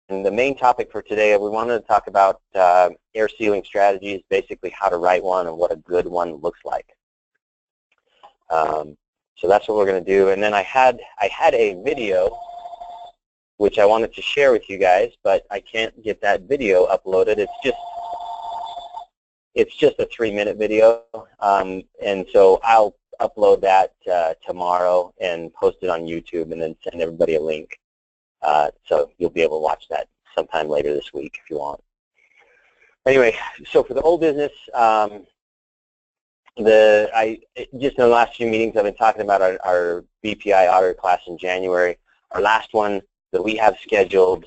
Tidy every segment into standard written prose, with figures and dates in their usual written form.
the main topic for today, we wanted to talk about air sealing strategies, basically how to write one and what a good one looks like. So that's what we're going to do. And then I had a video which I wanted to share with you guys, but I can't get that video uploaded. It's just a 3-minute video, and so I'll upload that tomorrow and post it on YouTube, and then send everybody a link. So you'll be able to watch that sometime later this week if you want. Anyway, so for the old business, just in the last few meetings I've been talking about our BPI auditor class in January. Our last one that we have scheduled,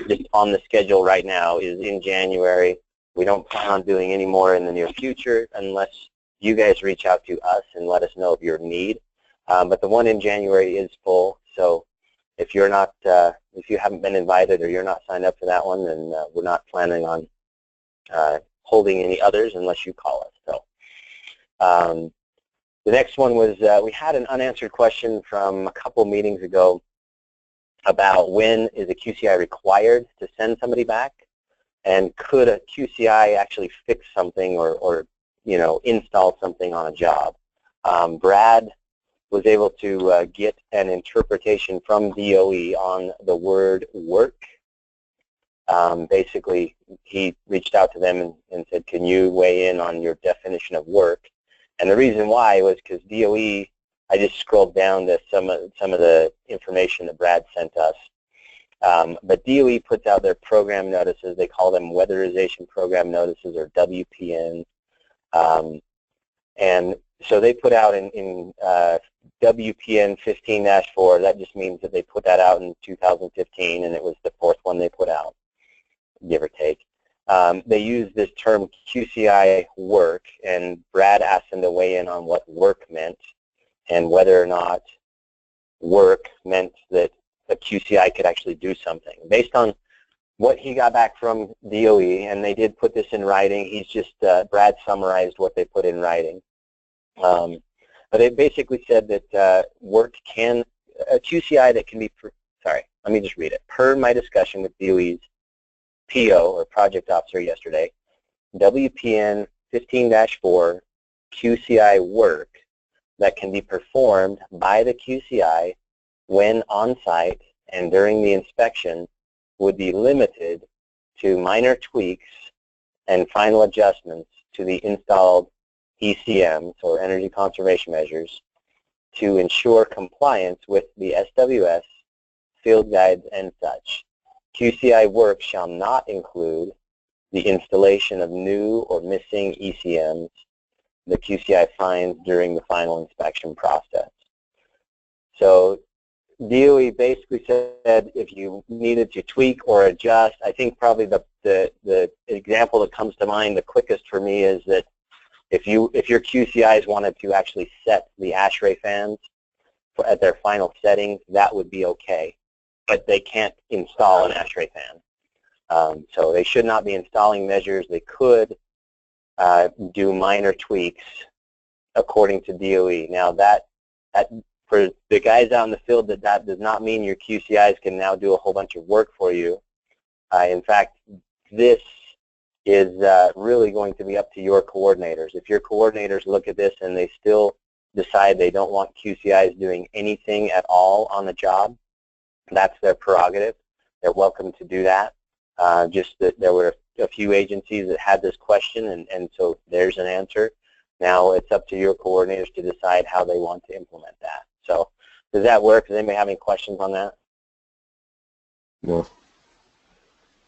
just on the schedule right now, is in January. We don't plan on doing any more in the near future unless you guys reach out to us and let us know of your need. But the one in January is full, so if you're not, if you haven't been invited or you're not signed up for that one, then we're not planning on holding any others unless you call us. So the next one was we had an unanswered question from a couple meetings ago about when is a QCI required to send somebody back, and could a QCI actually fix something or you know, install something on a job. Brad was able to get an interpretation from DOE on the word work. Basically, he reached out to them and said, can you weigh in on your definition of work? And the reason why was because DOE, I just scrolled down to some of the information that Brad sent us. But DOE puts out their program notices. They call them Weatherization Program Notices, or WPN. And so they put out in WPN 15-4, that just means that they put that out in 2015, and it was the 4th one they put out, give or take. They use this term QCI work, and Brad asked them to weigh in on what work meant and whether or not work meant that a QCI could actually do something. Based on what he got back from DOE, and they did put this in writing, he's just, Brad summarized what they put in writing. But it basically said that work can, a QCI that can be, sorry, let me just read it. Per my discussion with DOE's PO, or project officer, yesterday, WPN 15-4 QCI work that can be performed by the QCI when on-site and during the inspection would be limited to minor tweaks and final adjustments to the installed ECMs, or energy conservation measures, to ensure compliance with the SWS, field guides, and such. QCI work shall not include the installation of new or missing ECMs the QCI finds during the final inspection process. So DOE basically said if you needed to tweak or adjust, I think probably the example that comes to mind the quickest for me is that if your QCIs wanted to actually set the ASHRAE fans at their final settings, that would be okay, but they can't install an ASHRAE fan. So they should not be installing measures. They could do minor tweaks according to DOE. Now that for the guys out in the field, that does not mean your QCIs can now do a whole bunch of work for you. In fact, this is really going to be up to your coordinators. If your coordinators look at this and they still decide they don't want QCIs doing anything at all on the job, that's their prerogative. They're welcome to do that. Just that there were a few agencies that had this question, and so there's an answer. Now it's up to your coordinators to decide how they want to implement that. So does that work? Does anybody have any questions on that? No.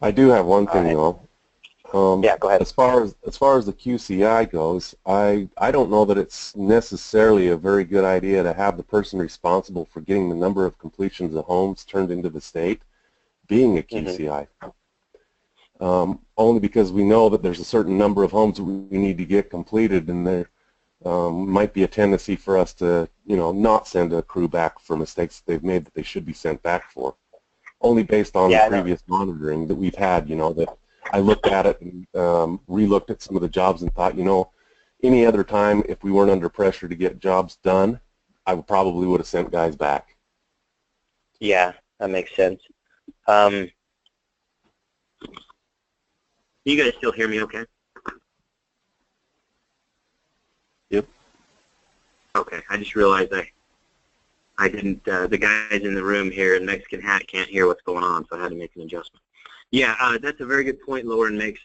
I do have one thing, though. Yeah, go ahead. As far as the QCI goes, I don't know that it's necessarily a very good idea to have the person responsible for getting the number of completions of homes turned into the state being a QCI. Only because we know that there's a certain number of homes that we need to get completed, and there might be a tendency for us to, not send a crew back for mistakes that they've made that they should be sent back for. Only based on the previous monitoring that we've had, that I looked at it and re-looked at some of the jobs and thought, any other time if we weren't under pressure to get jobs done, I probably would have sent guys back. Yeah, that makes sense. You guys still hear me okay? Yep. Okay, I just realized I didn't, the guys in the room here in Mexican Hat can't hear what's going on, so I had to make an adjustment. Yeah, that's a very good point Lauren makes.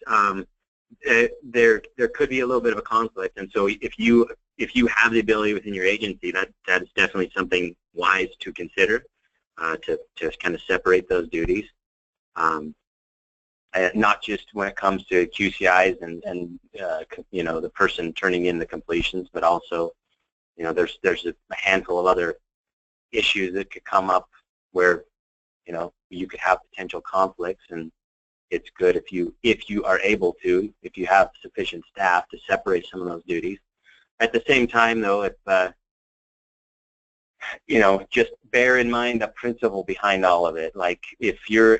There could be a little bit of a conflict, and so if you have the ability within your agency, that is definitely something wise to consider, to kind of separate those duties. Not just when it comes to QCIs and you know, the person turning in the completions, but also, you know, there's a handful of other issues that could come up where, you know, you could have potential conflicts, and it's good if you are able to, if you have sufficient staff to separate some of those duties. At the same time, though, if you know, just bear in mind the principle behind all of it. Like if you're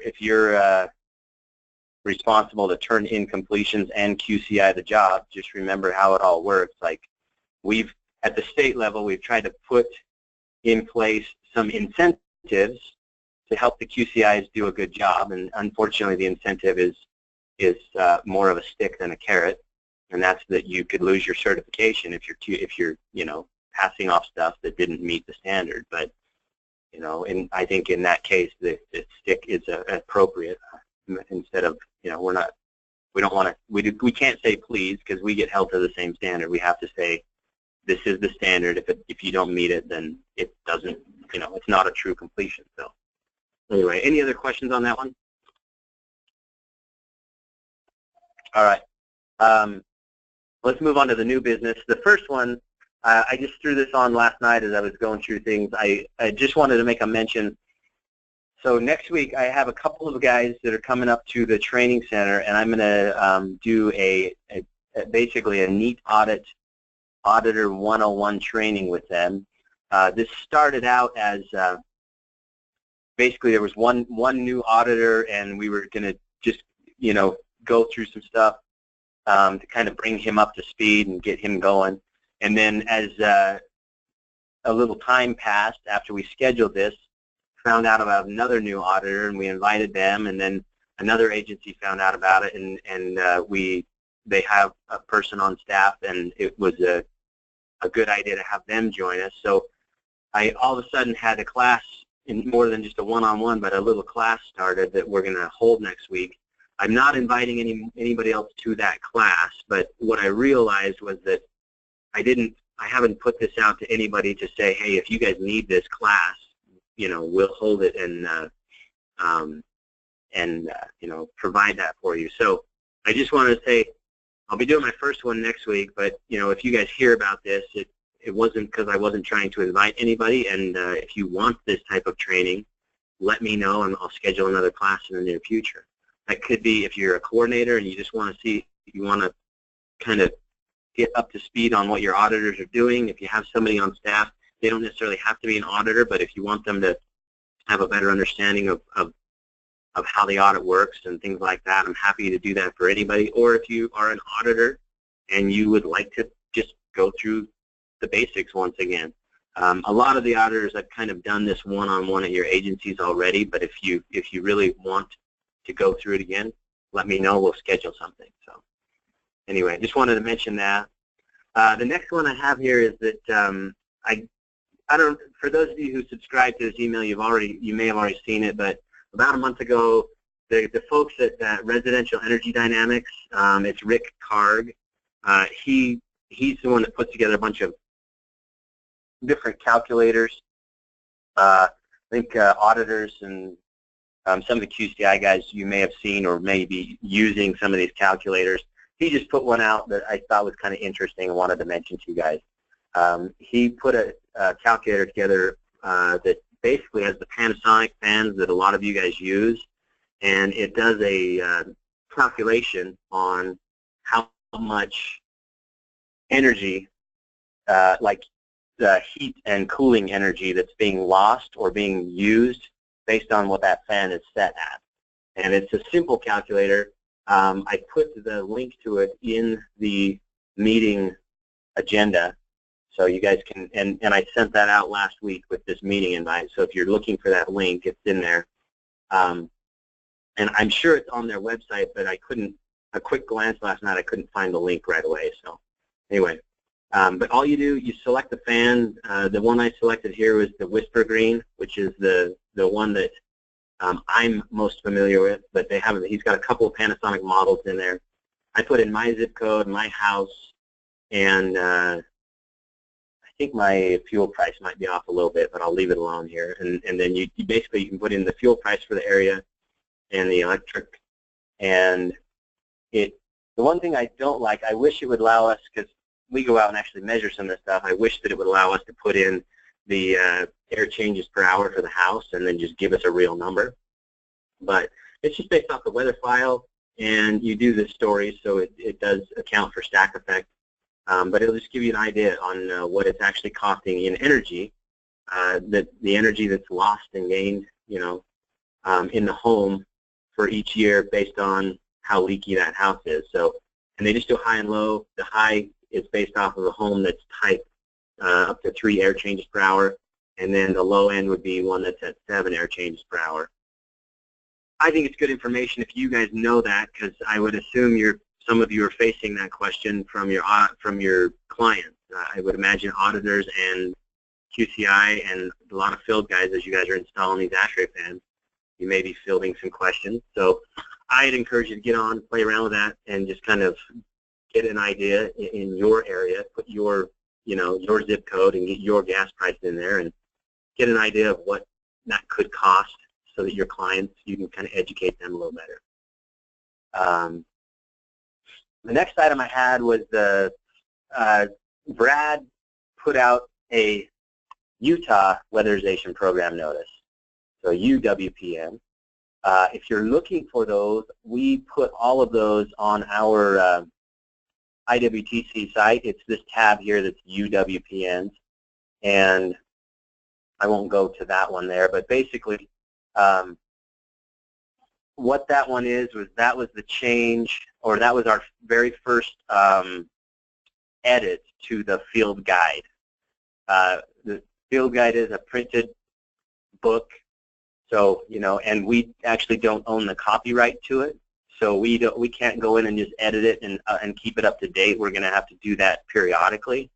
responsible to turn in completions and QCI the job, just remember how it all works. Like we've, at the state level, we've tried to put in place some incentives to help the QCIs do a good job, and unfortunately the incentive is more of a stick than a carrot, and that's that you could lose your certification if you're you know, passing off stuff that didn't meet the standard. But you know, and I think in that case the stick is appropriate. Instead of, you know, we don't want to, we can't say please, because we get held to the same standard. We have to say this is the standard. If you don't meet it, then it doesn't, you know, it's not a true completion. So anyway, any other questions on that one? All right, let's move on to the new business. The first one, I just threw this on last night as I was going through things. I just wanted to make a mention. So next week I have a couple of guys that are coming up to the training center, and I'm going to do basically a neat Auditor 101 training with them. This started out as basically there was one new auditor, and we were going to just, you know, go through some stuff to kind of bring him up to speed and get him going. And then as a little time passed after we scheduled this, found out about another new auditor, and we invited them, and then another agency found out about it, and they have a person on staff, and it was a good idea to have them join us. So I all of a sudden had a class, in more than just a one-on-one, but a little class started that we're going to hold next week. I'm not inviting anybody else to that class, but what I realized was that I haven't put this out to anybody to say, hey, if you guys need this class, you know, we'll hold it and you know, provide that for you. So I just wanted to say I'll be doing my first one next week, but you know, if you guys hear about this, it wasn't because I wasn't trying to invite anybody, and if you want this type of training, let me know and I'll schedule another class in the near future. That could be if you're a coordinator and you just want to see, you want to kind of get up to speed on what your auditors are doing. If you have somebody on staff, they don't necessarily have to be an auditor, but if you want them to have a better understanding of how the audit works and things like that, I'm happy to do that for anybody. Or if you are an auditor and you would like to just go through the basics once again. A lot of the auditors have kind of done this one-on-one at your agencies already, but if you really want to go through it again, let me know. We'll schedule something. So anyway, I just wanted to mention that. The next one I have here is that I don't. For those of you who subscribe to this email, you may have already seen it, but about a month ago, the folks at Residential Energy Dynamics, it's Rick Karg. He's the one that puts together a bunch of different calculators. I think auditors and some of the QCI guys you may have seen or may be using some of these calculators. He just put one out that I thought was kind of interesting and wanted to mention to you guys. He put a calculator together that basically has the Panasonic fans that a lot of you guys use, and it does a calculation on how much energy, like the heat and cooling energy that's being lost or being used based on what that fan is set at. And it's a simple calculator. I put the link to it in the meeting agenda, so you guys can, and I sent that out last week with this meeting invite, so if you're looking for that link, it's in there. And I'm sure it's on their website, but I couldn't a quick glance last night. I couldn't find the link right away. So anyway, but all you do, you select the fan. The one I selected here was the Whisper Green, which is the one that I'm most familiar with. But they have, he's got a couple of Panasonic models in there. I put in my zip code, my house, and I think my fuel price might be off a little bit, but I'll leave it alone here. And then you basically, you can put in the fuel price for the area and the electric. And the one thing I don't like, I wish it would allow us, because we go out and actually measure some of this stuff, I wish that it would allow us to put in the air changes per hour for the house and then just give us a real number. But it's just based off the weather file, and you do the stories, so it does account for stack effect. But it'll just give you an idea on what it's actually costing in energy, the energy that's lost and gained, you know, in the home for each year based on how leaky that house is. So, and they just do high and low. The high is based off of a home that's type up to 3 air changes per hour, and then the low end would be one that's at 7 air changes per hour. I think it's good information if you guys know that, because I would assume some of you are facing that question from your clients. I would imagine auditors and QCI and a lot of field guys, as you guys are installing these ASHRAE fans, you may be fielding some questions. So I'd encourage you to get on, play around with that, and just kind of get an idea in your area, put your, you know, your zip code and get your gas price in there and get an idea of what that could cost so that your clients, you can kind of educate them a little better. The next item I had was Brad put out a Utah Weatherization Program notice, so UWPN. If you're looking for those, we put all of those on our IWTC site. It's this tab here that's UWPNs, and I won't go to that one there, but basically what that one is was that was the change, or that was our very first edit to the field guide. The field guide is a printed book, so, you know, and we actually don't own the copyright to it, so we can't go in and just edit it and keep it up to date. We're going to have to do that periodically.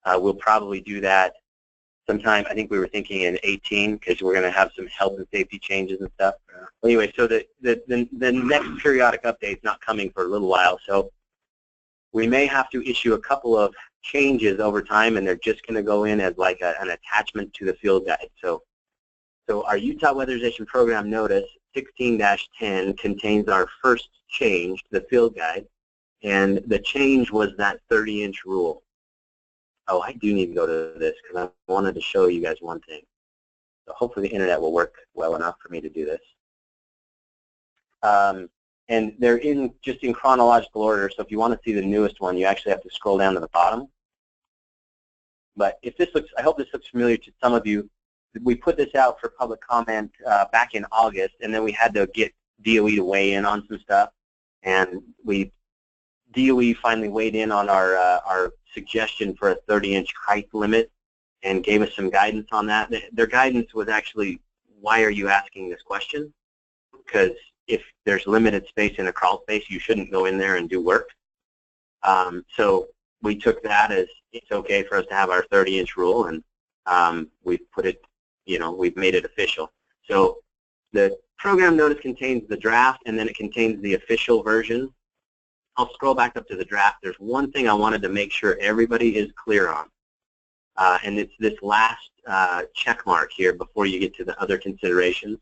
We'll probably do that sometime. I think we were thinking in 18, because we're going to have some health and safety changes and stuff. Anyway, so the next periodic update is not coming for a little while, so we may have to issue a couple of changes over time, and they're just going to go in as like an attachment to the field guide. So our Utah Weatherization Program Notice 16-10 contains our first change to the field guide, and the change was that 30-inch rule. Oh, I do need to go to this because I wanted to show you guys one thing. So hopefully the internet will work well enough for me to do this. And they're just in chronological order, so if you want to see the newest one, you actually have to scroll down to the bottom. But if this looks, I hope this looks familiar to some of you. We put this out for public comment back in August, and then we had to get DOE to weigh in on some stuff, and DOE finally weighed in on our suggestion for a 30-inch height limit and gave us some guidance on that. Their guidance was actually, why are you asking this question? Because if there's limited space in a crawl space, you shouldn't go in there and do work. So we took that as it's okay for us to have our 30-inch rule, and we've put it, you know, we've made it official. So the program notice contains the draft, and then it contains the official version. I'll scroll back up to the draft. There's one thing I wanted to make sure everybody is clear on, and it's this last check mark here before you get to the other considerations.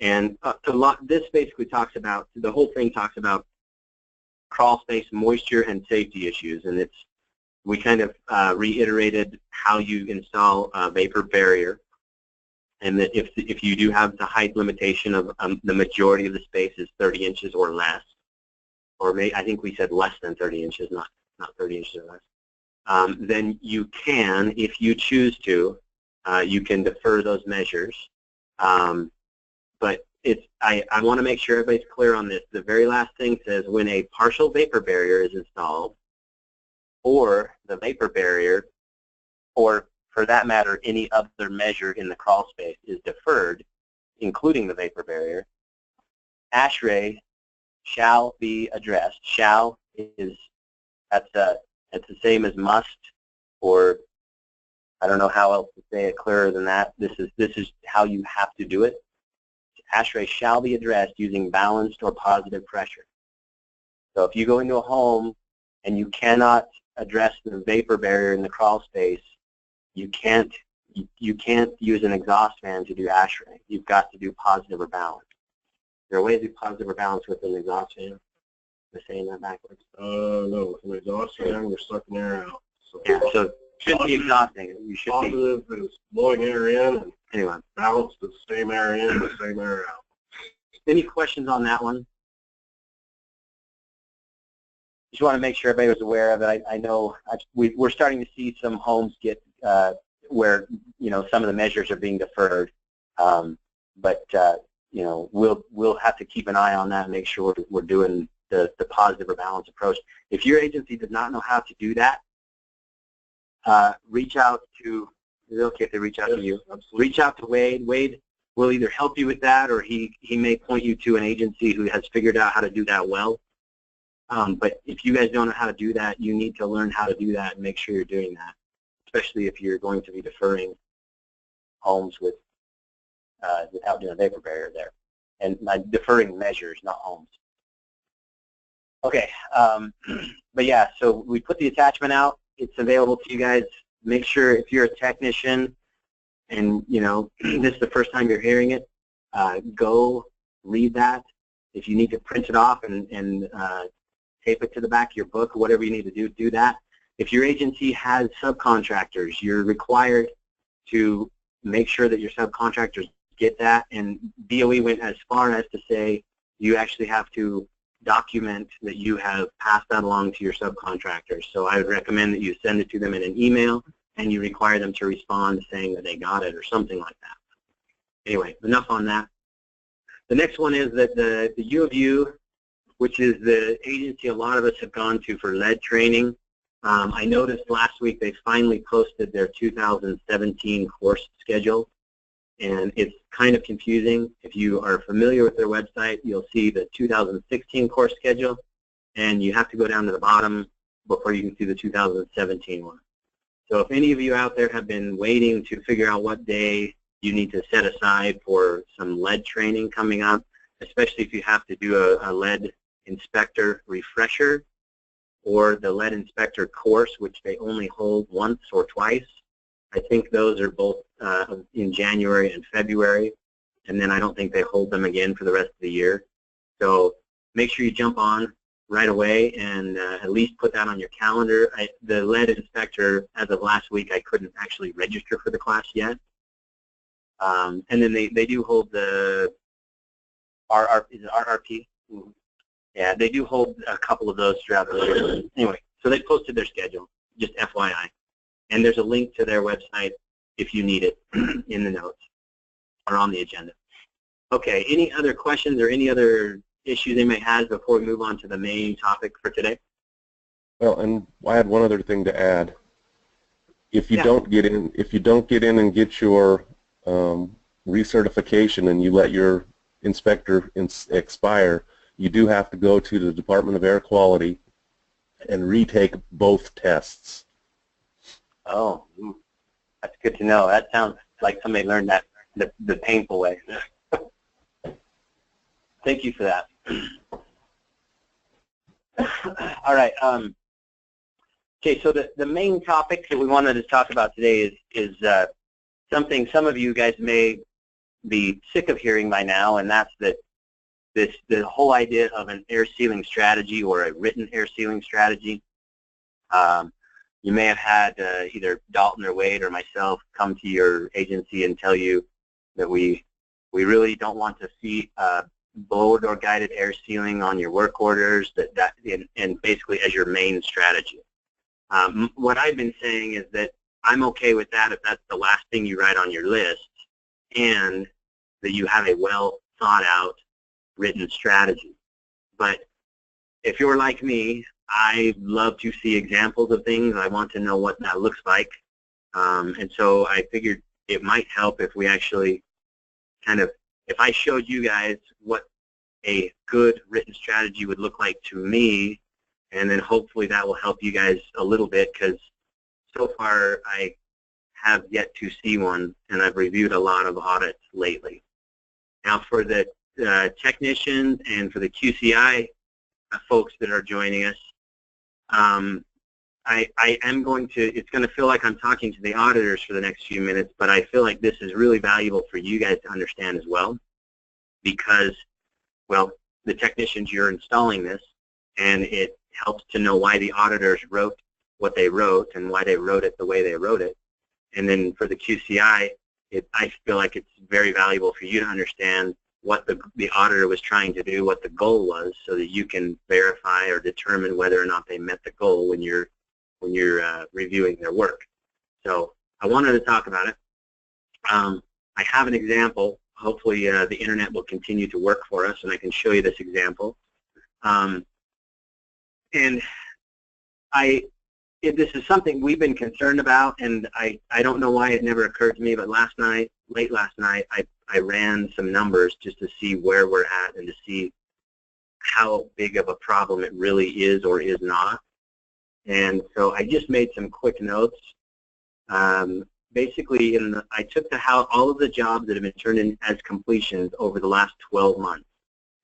And this basically talks about, the whole thing talks about crawl space, moisture, and safety issues, and we kind of reiterated how you install a vapor barrier, and that if you do have the height limitation of the majority of the space is 30 inches or less, or I think we said less than 30 inches, not 30 inches or less, then you can, if you choose to, you can defer those measures. But I want to make sure everybody's clear on this. The very last thing says when a partial vapor barrier is installed, or the vapor barrier, or for that matter, any other measure in the crawl space is deferred, including the vapor barrier, ASHRAE shall be addressed. Shall is, that's the same as must, or I don't know how else to say it clearer than that. This is how you have to do it. ASHRAE shall be addressed using balanced or positive pressure. So if you go into a home and you cannot address the vapor barrier in the crawl space, you can't use an exhaust fan to do ASHRAE. You've got to do positive or balanced. There are ways to do positive or balanced with an exhaust fan. Am I saying that backwards? No, with an exhaust fan, we're sucking air out. So yeah, so it shouldn't be exhausting. You should positive is blowing air in, and anyway, balanced is the same air in, the same air out. Any questions on that one? Just want to make sure everybody was aware of it. I know we're starting to see some homes get where some of the measures are being deferred, but we'll have to keep an eye on that and make sure we're doing the positive or balanced approach. If your agency does not know how to do that, reach out to. Is it okay if they reach out to you? Absolutely. Reach out to Wade. Wade will either help you with that, or he may point you to an agency who has figured out how to do that well. But if you guys don't know how to do that, you need to learn how to do that and make sure you're doing that, especially if you're going to be deferring homes with without doing a vapor barrier there, and deferring measures, not homes. Okay, but yeah, so we put the attachment out. It's available to you guys. Make sure if you're a technician and this is the first time you're hearing it, go read that. If you need to print it off and tape it to the back of your book, or whatever you need to do, do that. If your agency has subcontractors, you're required to make sure that your subcontractors get that, and DOE went as far as to say you actually have to document that you have passed that along to your subcontractors. So I would recommend that you send it to them in an email, and you require them to respond saying that they got it or something like that. Anyway, enough on that. The next one is that the U of U, which is the agency a lot of us have gone to for lead training. I noticed last week they finally posted their 2017 course schedule, and it's kind of confusing. If you are familiar with their website, you'll see the 2016 course schedule, and you have to go down to the bottom before you can see the 2017 one. So if any of you out there have been waiting to figure out what day you need to set aside for some lead training coming up, especially if you have to do a lead inspector refresher or the lead inspector course, which they only hold once or twice. I think those are both in January and February, and then I don't think they hold them again for the rest of the year. So make sure you jump on right away and at least put that on your calendar. The lead inspector, as of last week, I couldn't actually register for the class yet. And then they do hold the is it RRP? Mm-hmm. Yeah, they do hold a couple of those throughout the year. Anyway, so they posted their schedule, just FYI. And there's a link to their website if you need it in the notes or on the agenda. Okay, any other questions or any other issues they may have before we move on to the main topic for today? Well, and I had one other thing to add. If you don't get in, and get your recertification and you let your inspector expire, you do have to go to the Department of Air Quality and retake both tests. Oh, that's good to know. That sounds like somebody learned that the painful way. Thank you for that. All right. Okay, so the main topic that we wanted to talk about today is something some of you guys may be sick of hearing by now, and that's that the whole idea of an air sealing strategy or a written air sealing strategy. You may have had either Dalton or Wade or myself come to your agency and tell you that we really don't want to see blowed or guided air sealing on your work orders, and basically as your main strategy. What I've been saying is that I'm okay with that if that's the last thing you write on your list, and that you have a well thought out written strategy. But if you're like me, I love to see examples of things. I want to know what that looks like. And so I figured it might help if we actually if I showed you guys what a good written strategy would look like to me, and then hopefully that will help you guys a little bit, because so far I have yet to see one, and I've reviewed a lot of audits lately. Now for the technicians and for the QCI folks that are joining us, I am going to, it's going to feel like I'm talking to the auditors for the next few minutes, but I feel like this is really valuable for you guys to understand as well, because, well, the technicians, you're installing this, and it helps to know why the auditors wrote what they wrote and why they wrote it the way they wrote it. And then for the QCI, I feel like it's very valuable for you to understand what the auditor was trying to do, what the goal was, so that you can verify or determine whether or not they met the goal when you're reviewing their work. So I wanted to talk about it. I have an example. Hopefully the internet will continue to work for us, and I can show you this example. And this is something we've been concerned about, and I don't know why it never occurred to me, but late last night, I ran some numbers just to see where we're at and to see how big of a problem it really is or is not. And so I just made some quick notes. Basically, I took all of the jobs that have been turned in as completions over the last 12 months,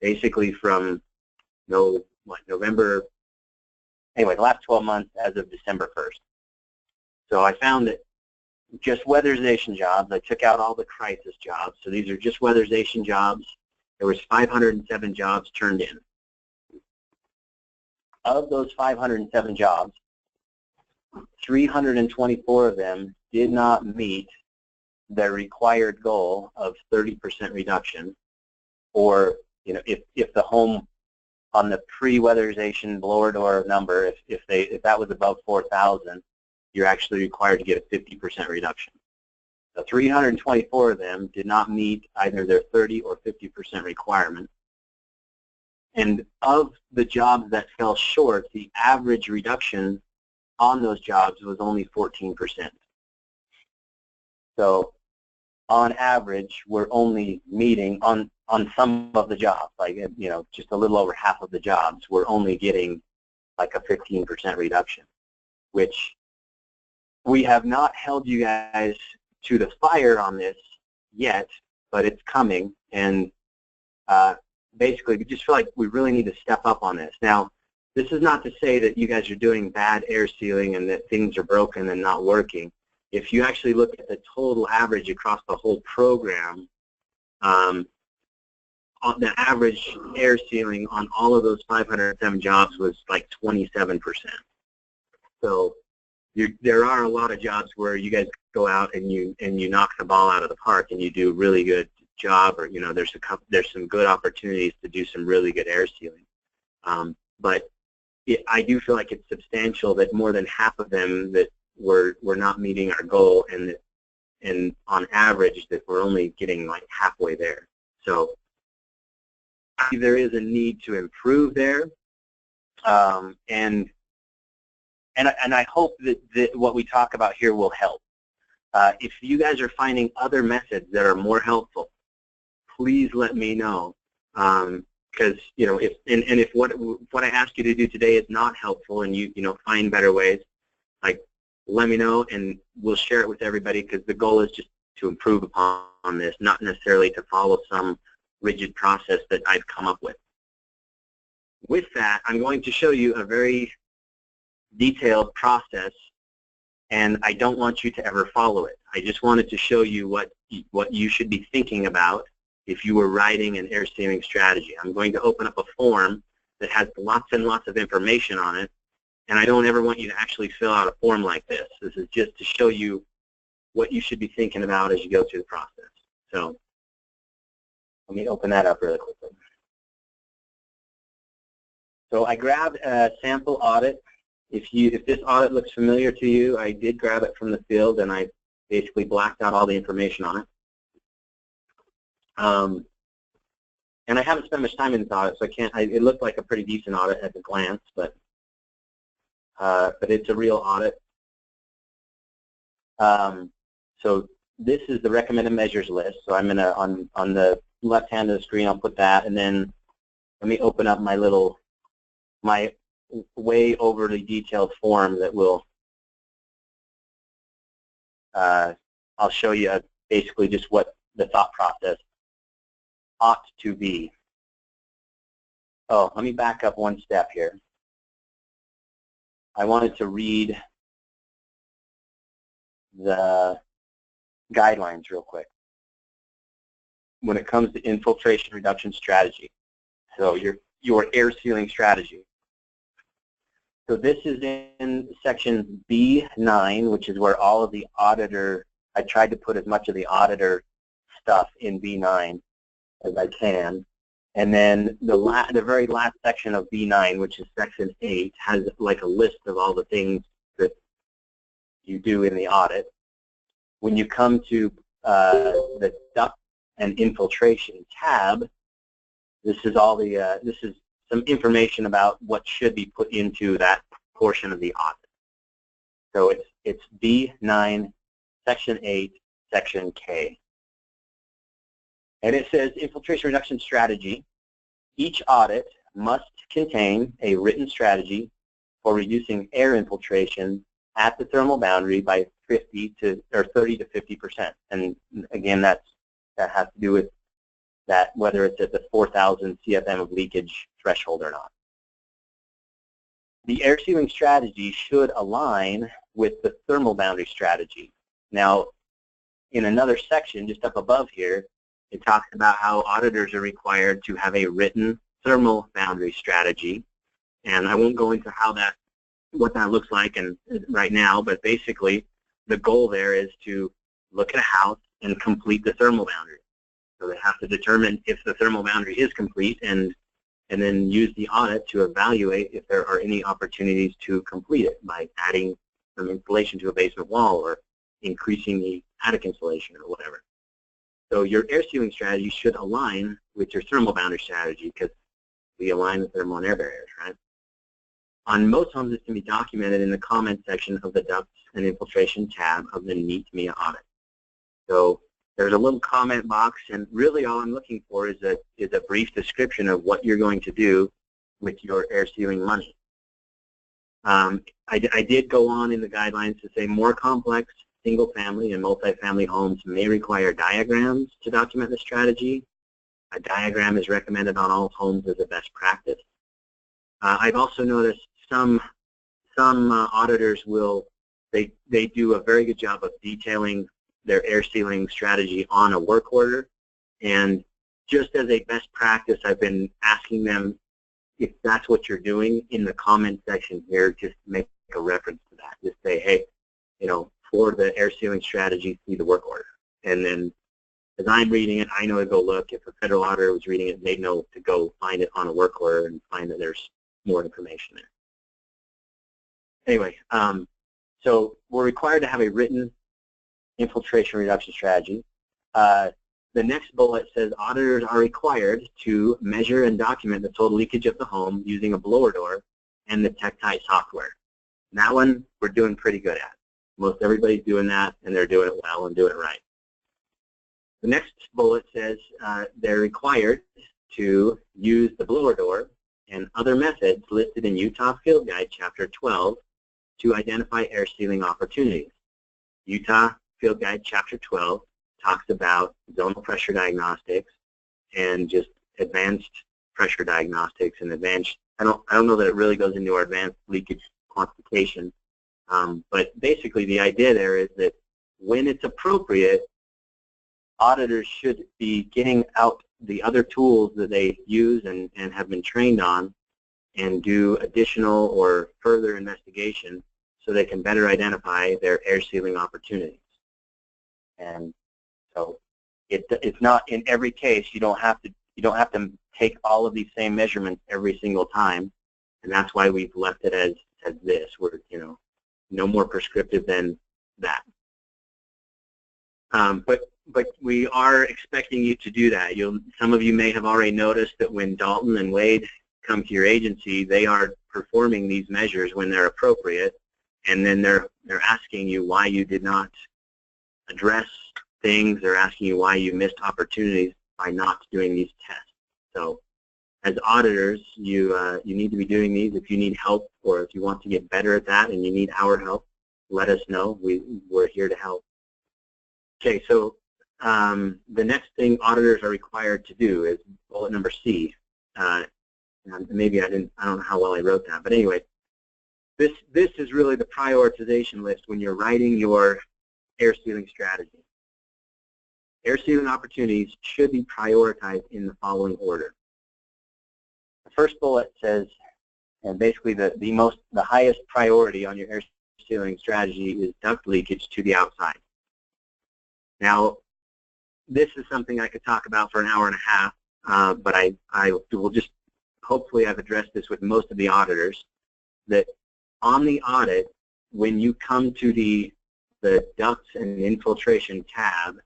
basically from November, anyway, the last 12 months as of December 1st. So I found that just weatherization jobs, I took out all the crisis jobs, so these are just weatherization jobs. There was 507 jobs turned in. Of those 507 jobs, 324 of them did not meet the required goal of 30% reduction, or if the home on the pre-weatherization blower door number, if that was above 4,000, you're actually required to get a 50% reduction. So 324 of them did not meet either their 30 or 50% requirement. And of the jobs that fell short, the average reduction on those jobs was only 14%. So on average, we're only meeting on some of the jobs, like, just a little over half of the jobs, we're only getting like a 15% reduction, which we have not held you guys to the fire on this yet, but it's coming, and basically we just feel like we really need to step up on this. Now, this is not to say that you guys are doing bad air sealing and that things are broken and not working. If you actually look at the total average across the whole program, the average air sealing on all of those 507 jobs was like 27%. So there are a lot of jobs where you guys go out and you knock the ball out of the park and you do a really good job, or there's some good opportunities to do some really good air sealing. But I do feel like it's substantial that more than half of them that we're not meeting our goal, and on average that we're only getting like halfway there. So there is a need to improve there, and I hope that what we talk about here will help. If you guys are finding other methods that are more helpful, please let me know. Because if what I ask you to do today is not helpful, and you find better ways, like, let me know and we'll share it with everybody, because the goal is just to improve upon this, not necessarily to follow some rigid process that I've come up with. With that, I'm going to show you a very detailed process, and I don't want you to ever follow it. I just wanted to show you what you should be thinking about if you were writing an air sealing strategy. I'm going to open up a form that has lots and lots of information on it, and I don't ever want you to actually fill out a form like this. This is just to show you what you should be thinking about as you go through the process. So let me open that up really quickly. So I grabbed a sample audit. If this audit looks familiar to you, I did grab it from the field, and I basically blacked out all the information on it. And I haven't spent much time in this audit, so it looked like a pretty decent audit at a glance, but it's a real audit. So this is the recommended measures list. So I'm on the left hand of the screen, I'll put that, and then let me open up my way overly detailed form that will, I'll show you basically just what the thought process ought to be. Oh, let me back up one step here. I wanted to read the guidelines real quick when it comes to infiltration reduction strategy. So your air sealing strategy. So this is in section B9, which is where all of the auditor, I tried to put as much of the auditor stuff in B9 as I can. And then the very last section of B9, which is section 8, has like a list of all the things that you do in the audit. When you come to the duct and infiltration tab, this is all the this is some information about what should be put into that portion of the audit. So it's B9, section 8, section K. And it says infiltration reduction strategy. Each audit must contain a written strategy for reducing air infiltration at the thermal boundary by 30 to 50%. And again, that has to do with that, whether it's at the 4,000 CFM of leakage threshold or not. The air sealing strategy should align with the thermal boundary strategy. Now, in another section just up above here, it talks about how auditors are required to have a written thermal boundary strategy. And I won't go into what that looks like right now, but basically the goal there is to look at a house and complete the thermal boundary. So they have to determine if the thermal boundary is complete and then use the audit to evaluate if there are any opportunities to complete it by adding some insulation to a basement wall or increasing the attic insulation or whatever. So your air sealing strategy should align with your thermal boundary strategy because we align with thermal and air barriers, right? On most homes, this can be documented in the comment section of the ducts and infiltration tab of the NEAT MIA audit. So there's a little comment box, and really all I'm looking for is a brief description of what you're going to do with your air sealing money. I did go on in the guidelines to say more complex single-family and multifamily homes may require diagrams to document the strategy. A diagram is recommended on all homes as a best practice. I've also noticed some auditors they do a very good job of detailing their air sealing strategy on a work order, and just as a best practice, I've been asking them if that's what you're doing in the comment section here, just make a reference to that. Just say, hey, for the air sealing strategy, see the work order. And then as I'm reading it, I know to go look. If a federal auditor was reading it, they'd know to go find it on a work order and find that there's more information there. Anyway, so we're required to have a written infiltration reduction strategy. The next bullet says auditors are required to measure and document the total leakage of the home using a blower door and the TechTite software. And that one we're doing pretty good at. Most everybody's doing that, and they're doing it well and doing it right. The next bullet says they're required to use the blower door and other methods listed in Utah Field Guide Chapter 12 to identify air sealing opportunities. Utah Field Guide Chapter 12 talks about zonal pressure diagnostics and just advanced pressure diagnostics and advanced, I don't know that it really goes into our advanced leakage quantification, but basically the idea there is that when it's appropriate, auditors should be getting out the other tools that they use and have been trained on and do additional or further investigation so they can better identify their air sealing opportunities. And so it's not in every case. You don't have to take all of these same measurements every single time, and that's why we've left it as this. We're no more prescriptive than that. But we are expecting you to do that. Some of you may have already noticed that when Dalton and Wade come to your agency, they are performing these measures when they're appropriate, and then they're asking you why you did not address things. They're asking you why you missed opportunities by not doing these tests. So as auditors, you need to be doing these. If you need help or if you want to get better at that and you need our help, let us know. We're here to help. Okay, so the next thing auditors are required to do is bullet number C. Maybe I don't know how well I wrote that, but anyway, this is really the prioritization list when you're writing your air sealing strategy. Air sealing opportunities should be prioritized in the following order. The first bullet says, and basically the highest priority on your air sealing strategy is duct leakage to the outside. Now, this is something I could talk about for an hour and a half, but I will just, hopefully I've addressed this with most of the auditors, that on the audit, when you come to the ducts and infiltration tab,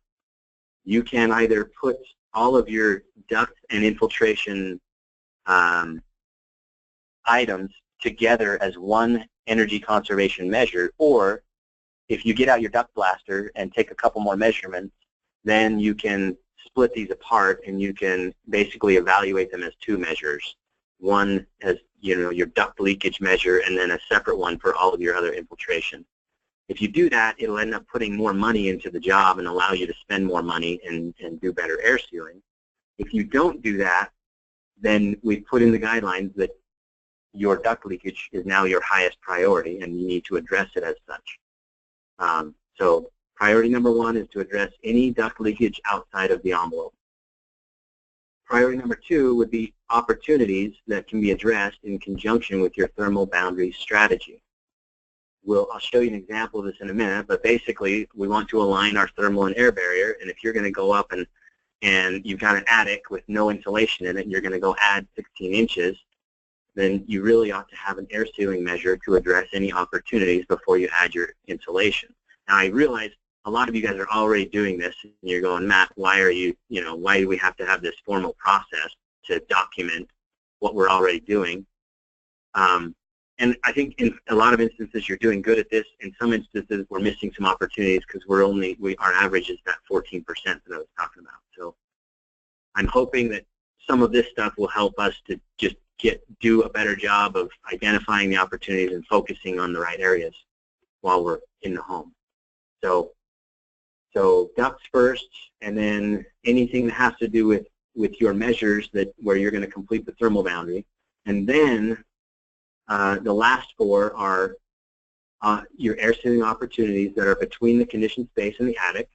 you can either put all of your duct and infiltration items together as one energy conservation measure, or if you get out your duct blaster and take a couple more measurements, then you can split these apart and you can basically evaluate them as two measures. One as, you know, your duct leakage measure, and then a separate one for all of your other infiltration. If you do that, it'll end up putting more money into the job and allow you to spend more money and do better air sealing. If you don't do that, then we put in the guidelines that your duct leakage is now your highest priority and you need to address it as such. So priority number one is to address any duct leakage outside of the envelope. Priority number two would be opportunities that can be addressed in conjunction with your thermal boundary strategy. I'll show you an example of this in a minute, but basically we want to align our thermal and air barrier, and if you're going to go up and you've got an attic with no insulation in it and you're going to go add 16 inches, then you really ought to have an air sealing measure to address any opportunities before you add your insulation. Now I realize a lot of you guys are already doing this and you're going, Matt, why do we have to have this formal process to document what we're already doing? And I think in a lot of instances you're doing good at this. In some instances we're missing some opportunities because our average is that 14% that I was talking about. So I'm hoping that some of this stuff will help us to just do a better job of identifying the opportunities and focusing on the right areas while we're in the home. So ducts first, and then anything that has to do with your measures where you're going to complete the thermal boundary, and then the last four are your air sealing opportunities that are between the conditioned space and the attic,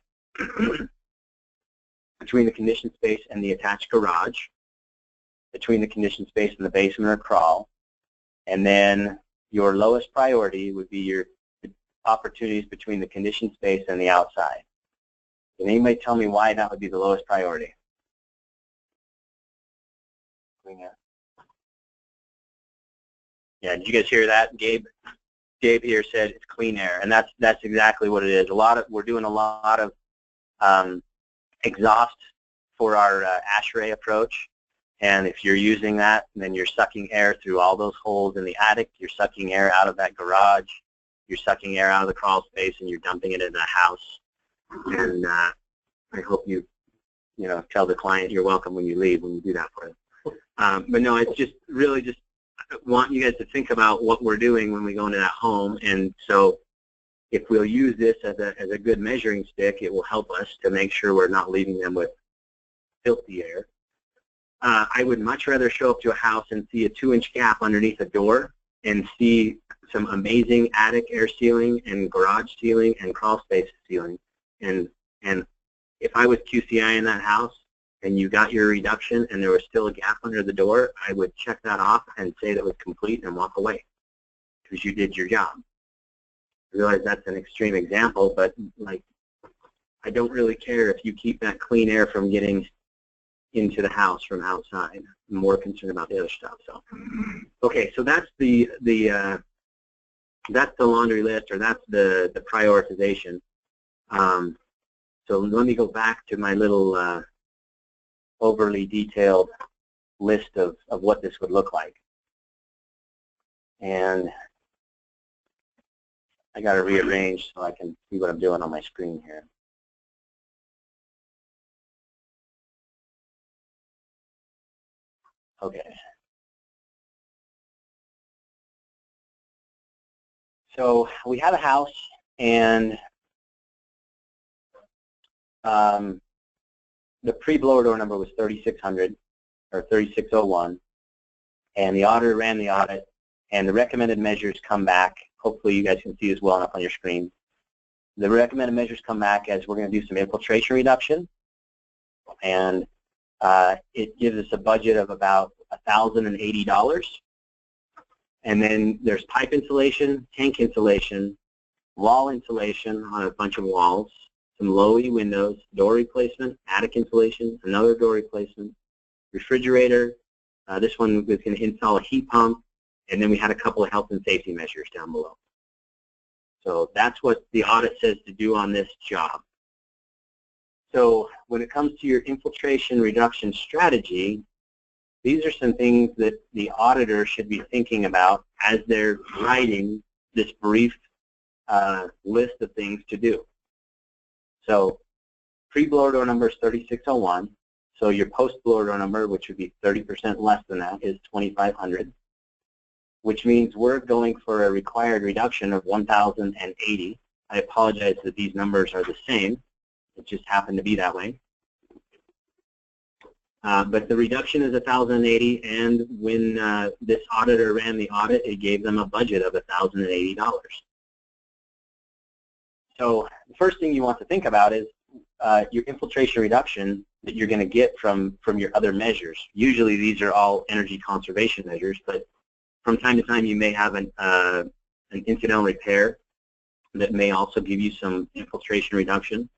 between the conditioned space and the attached garage, between the conditioned space and the basement or crawl, and then your lowest priority would be your opportunities between the conditioned space and the outside. Can anybody tell me why that would be the lowest priority? Yeah, did you guys hear that? Gabe here said it's clean air, and that's exactly what it is. We're doing a lot of exhaust for our ASHRAE approach, and if you're using that, then you're sucking air through all those holes in the attic. You're sucking air out of that garage. You're sucking air out of the crawl space, and you're dumping it in the house. And I hope you tell the client you're welcome when you leave when you do that for them. But no, it's just really just want you guys to think about what we're doing when we go into that home, and so if we'll use this as a good measuring stick, it will help us to make sure we're not leaving them with filthy air. I would much rather show up to a house and see a 2-inch gap underneath a door and see some amazing attic air sealing and garage sealing and crawl space sealing. And if I was QCI in that house and you got your reduction and there was still a gap under the door, I would check that off and say that was complete and walk away because you did your job. I realize that's an extreme example, but like, I don't really care if you keep that clean air from getting into the house from outside. I'm more concerned about the other stuff. So, okay, so that's the laundry list, or that's the prioritization. So let me go back to my little overly detailed list of what this would look like. And I got to rearrange so I can see what I'm doing on my screen here. Okay. So we have a house, and the pre-blower door number was 3600 or 3601, and the auditor ran the audit, and the recommended measures come back. Hopefully you guys can see this well enough on your screen. The recommended measures come back as we're going to do some infiltration reduction, and it gives us a budget of about $1,080. And then there's pipe insulation, tank insulation, wall insulation on a bunch of walls, some low-E windows, door replacement, attic insulation, another door replacement, refrigerator. This one was going to install a heat pump, and then we had a couple of health and safety measures down below. So that's what the audit says to do on this job. So when it comes to your infiltration reduction strategy, these are some things that the auditor should be thinking about as they're writing this brief list of things to do. So pre-blower door number is 3601. So your post-blower door number, which would be 30% less than that, is 2500, which means we're going for a required reduction of 1080. I apologize that these numbers are the same. It just happened to be that way. But the reduction is 1080, and when this auditor ran the audit, it gave them a budget of $1,080. So the first thing you want to think about is your infiltration reduction that you're going to get from your other measures. Usually these are all energy conservation measures, but from time to time you may have an incidental repair that may also give you some infiltration reduction.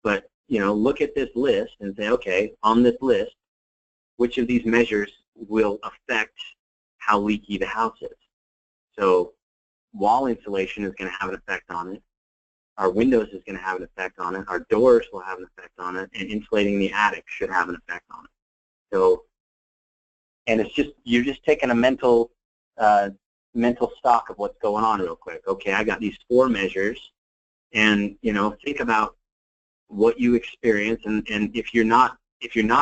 But look at this list and say, okay, on this list, which of these measures will affect how leaky the house is? So wall insulation is going to have an effect on it. Our windows is going to have an effect on it. Our doors will have an effect on it, and insulating the attic should have an effect on it. So, and it's just, you're just taking a mental stock of what's going on real quick. Okay, I got these 4 measures, and think about what you experience, and if you're not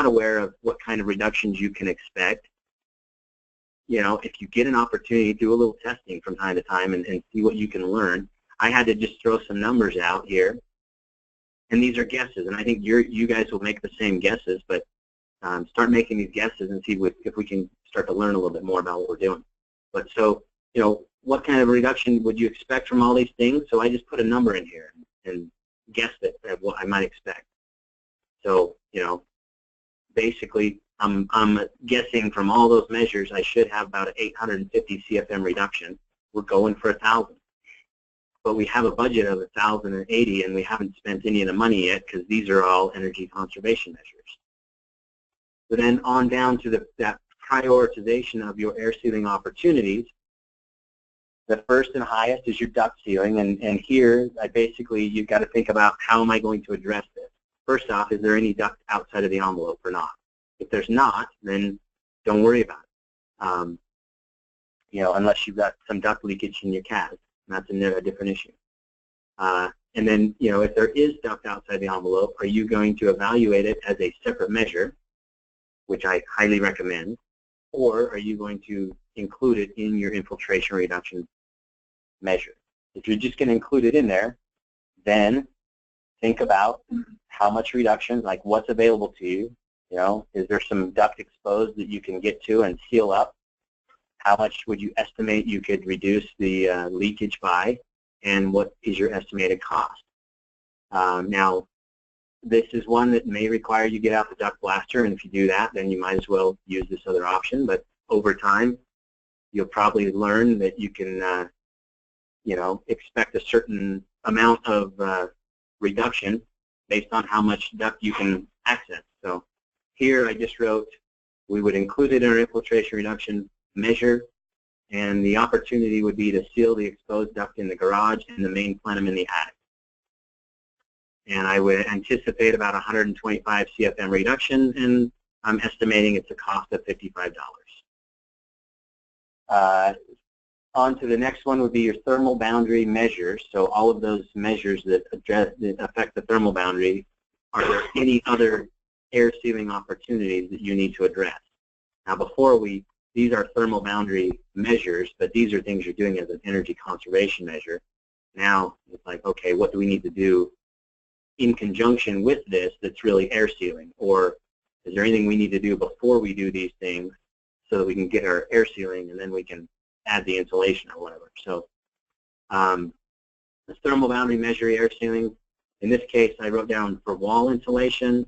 aware of what kind of reductions you can expect, if you get an opportunity, do a little testing from time to time and see what you can learn. I had to just throw some numbers out here, and these are guesses, and I think you guys will make the same guesses, but start making these guesses and see if we can start to learn a little bit more about what we're doing. But so, what kind of reduction would you expect from all these things? So I just put a number in here and guessed it at what I might expect. So, basically, I'm guessing from all those measures I should have about an 850 CFM reduction. We're going for 1,000. But we have a budget of 1,080, and we haven't spent any of the money yet because these are all energy conservation measures. So then on down to that prioritization of your air sealing opportunities. The first and highest is your duct sealing, and here you've got to think about, how am I going to address this? First off, is there any duct outside of the envelope or not? If there's not, then don't worry about it. Unless you've got some duct leakage in your CAS. That's a different issue. And then, if there is duct outside the envelope, are you going to evaluate it as a separate measure, which I highly recommend, or are you going to include it in your infiltration reduction measure? If you're just going to include it in there, then think about how much reduction, like what's available to you. Is there some duct exposed that you can get to and seal up? How much would you estimate you could reduce the leakage by, and what is your estimated cost? Now, this is one that may require you get out the duct blaster, and if you do that, then you might as well use this other option. But over time, you'll probably learn that you can, expect a certain amount of reduction based on how much duct you can access. So here I just wrote, we would include it in our infiltration reduction measure, and the opportunity would be to seal the exposed duct in the garage and the main plenum in the attic. And I would anticipate about 125 CFM reduction, and I'm estimating it's a cost of $55. On to the next one would be your thermal boundary measures. So all of those measures that affect the thermal boundary, are there any other air sealing opportunities that you need to address? Now these are thermal boundary measures, but these are things you're doing as an energy conservation measure. Now it's like, okay, what do we need to do in conjunction with this that's really air sealing? Or is there anything we need to do before we do these things so that we can get our air sealing and then we can add the insulation or whatever? So the thermal boundary measure air sealing, in this case I wrote down for wall insulation,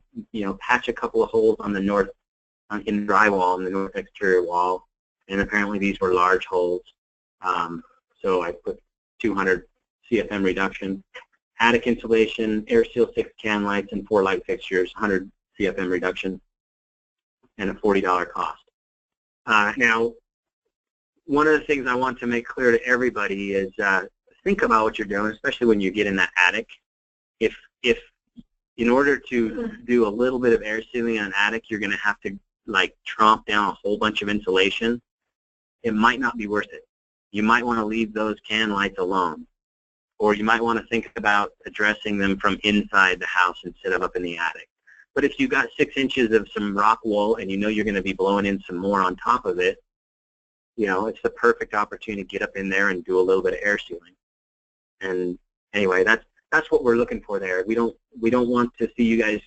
patch a couple of holes on the north, in the drywall, in the north exterior wall, and apparently these were large holes. So I put 200 CFM reduction. Attic insulation, air seal 6 can lights and 4 light fixtures, 100 CFM reduction, and a $40 cost. Now, one of the things I want to make clear to everybody is think about what you're doing, especially when you get in that attic. If in order to do a little bit of air sealing in an attic, you're going to have to like tromp down a whole bunch of insulation, it might not be worth it. You might want to leave those can lights alone, or you might want to think about addressing them from inside the house instead of up in the attic. But if you got 6 inches of some rock wool and you know you're going to be blowing in some more on top of it, it's the perfect opportunity to get up in there and do a little bit of air sealing. And anyway, that's what we're looking for there. We don't want to see you guys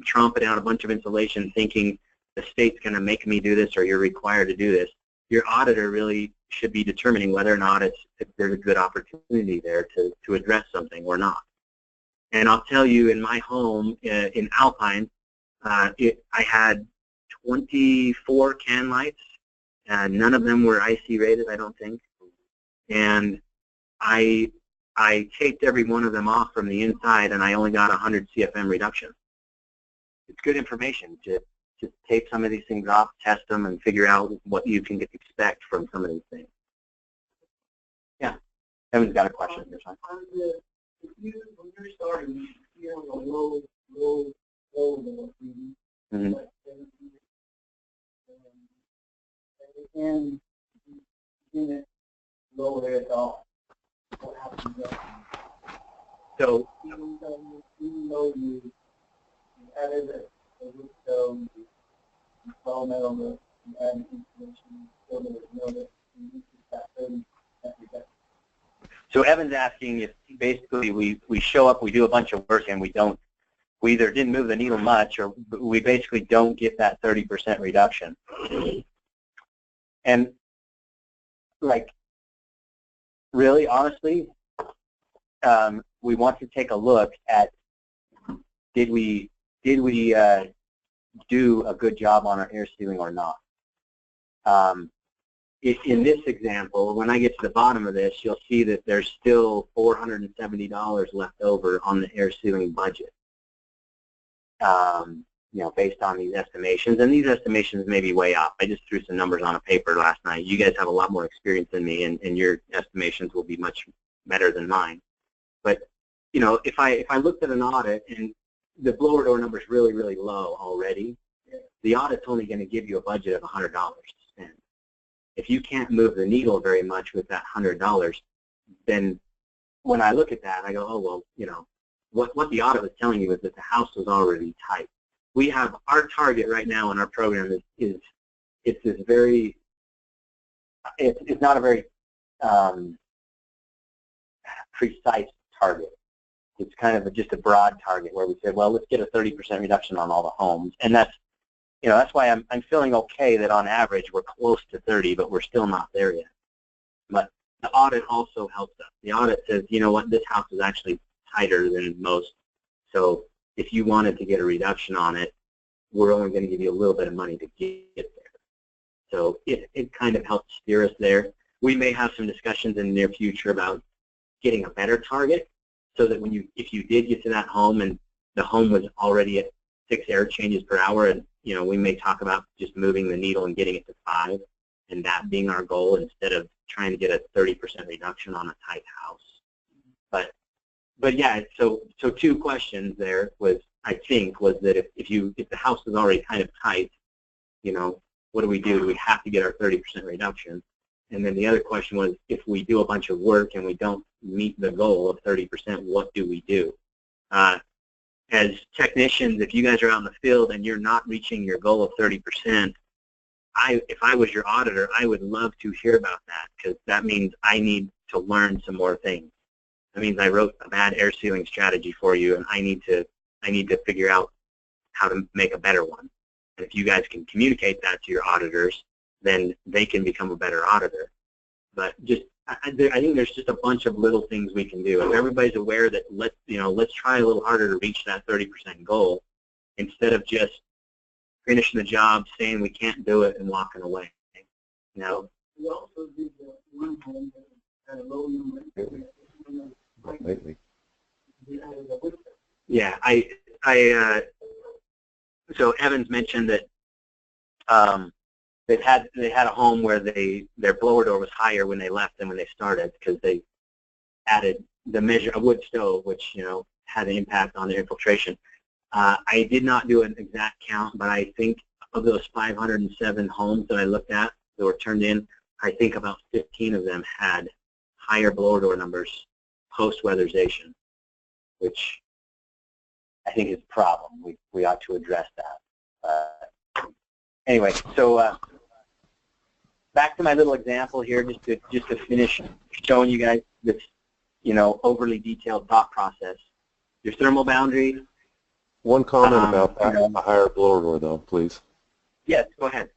tromping out a bunch of insulation thinking the state's going to make me do this or you're required to do this. Your auditor really should be determining whether or not if there's a good opportunity there to address something or not. And I'll tell you, in my home in Alpine, I had 24 can lights. None of them were IC rated, I don't think. And I taped every one of them off from the inside, and I only got 100 CFM reduction. It's good information to tape some of these things off, test them, and figure out what you can expect from some of these things. Yeah, Evan's got a question. When you're starting, you're on a low level, and unit lower it off. What happens then? So even though you added a wood stone, you install metal, you add insulation, so there was no that you need that 30% reduction. So Evan's asking if basically we show up, we do a bunch of work, and we either didn't move the needle much, or we basically don't get that 30% reduction. And like, really, honestly, we want to take a look at did we do a good job on our air sealing or not. In this example, when I get to the bottom of this, you'll see that there's still $470 left over on the air sealing budget. Based on these estimations, and these estimations may be way off. I just threw some numbers on a paper last night. You guys have a lot more experience than me, and your estimations will be much better than mine. But if I looked at an audit and the blower door number is really, really low already, the audit's only going to give you a budget of $100 to spend. If you can't move the needle very much with that $100, then when I look at that, I go, oh, well, what the audit was telling you is that the house was already tight. We have our target right now in our program it's not a very precise target. It's kind of just a broad target where we said, well, let's get a 30% reduction on all the homes, and that's why I'm feeling okay that on average we're close to 30, but we're still not there yet. But the audit also helps us. The audit says, you know what, this house is actually tighter than most, so if you wanted to get a reduction on it, we're only going to give you a little bit of money to get there. So it kind of helps steer us there. We may have some discussions in the near future about getting a better target, so that if you did get to that home and the home was already at 6 air changes per hour, and we may talk about just moving the needle and getting it to 5, and that being our goal instead of trying to get a 30% reduction on a tight house. But yeah, so 2 questions there was that if the house is already kind of tight, what do we do? Do we have to get our 30% reduction? And then the other question was, if we do a bunch of work and we don't meet the goal of 30%, what do we do? As technicians, if you guys are out in the field and you're not reaching your goal of 30%, if I was your auditor, I would love to hear about that, because that means I need to learn some more things. That means I wrote a bad air sealing strategy for you, and I need to figure out how to make a better one. And if you guys can communicate that to your auditors, then they can become a better auditor. But just, I think there's just a bunch of little things we can do. If everybody's aware that let's try a little harder to reach that 30% goal, instead of just finishing the job, saying we can't do it, and walking away. You know. We also did one home that had a low number. Lately. Yeah, so Evans mentioned that they had a home where their blower door was higher when they left than when they started, because they added a wood stove, which had an impact on their infiltration. I did not do an exact count, but I think of those 507 homes that I looked at that were turned in, I think about 15 of them had higher blower door numbers post-weatherization, which I think is a problem. We ought to address that. Anyway, so back to my little example here, just to finish showing you guys this, overly detailed thought process. Your thermal boundary. One comment about that, a higher blower door, though, please. Yes, go ahead.